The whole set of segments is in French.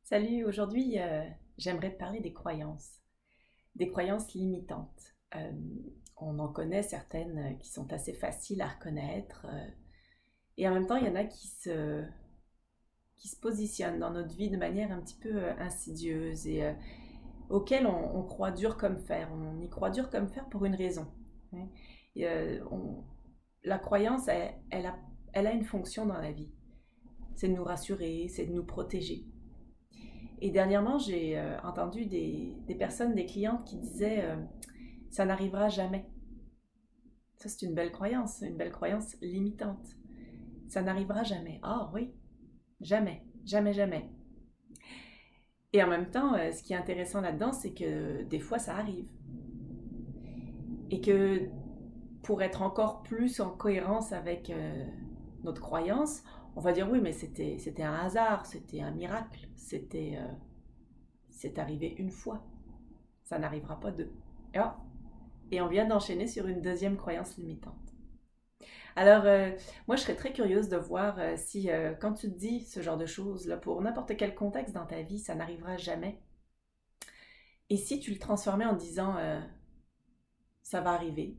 Salut, aujourd'hui, j'aimerais te parler des croyances limitantes. On en connaît certaines qui sont assez faciles à reconnaître, et en même temps, il y en a qui se positionnent dans notre vie de manière un petit peu insidieuse et auxquelles on croit dur comme fer. On y croit dur comme fer pour une raison, hein. Et, la croyance, elle a une fonction dans la vie. C'est de nous rassurer, c'est de nous protéger. Et dernièrement, j'ai entendu des personnes, des clientes qui disaient ça n'arrivera jamais. Ça, c'est une belle croyance limitante. Ça n'arrivera jamais. Ah oui, jamais, jamais, jamais. Et en même temps, ce qui est intéressant là-dedans, c'est que des fois, ça arrive. Et que pour être encore plus en cohérence avec notre croyance, on va dire oui, mais c'était un hasard, c'était un miracle, c'est arrivé une fois. Ça n'arrivera pas deux. Ah, et on vient d'enchaîner sur une deuxième croyance limitante. Alors, moi, je serais très curieuse de voir si, quand tu te dis ce genre de choses, là, pour n'importe quel contexte dans ta vie, ça n'arrivera jamais. Et si tu le transformais en disant, ça va arriver,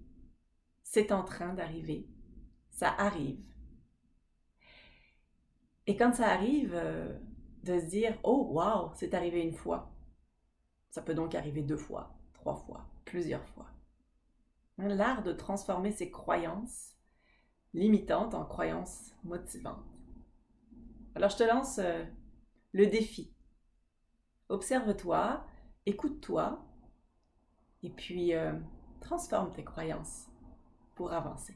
c'est en train d'arriver, ça arrive. Et quand ça arrive, de se dire, oh, wow, c'est arrivé une fois. Ça peut donc arriver deux fois, trois fois, plusieurs fois. Hein, l'art de transformer ses croyances limitantes en croyances motivantes. Alors je te lance le défi. Observe-toi, écoute-toi et puis transforme tes croyances pour avancer.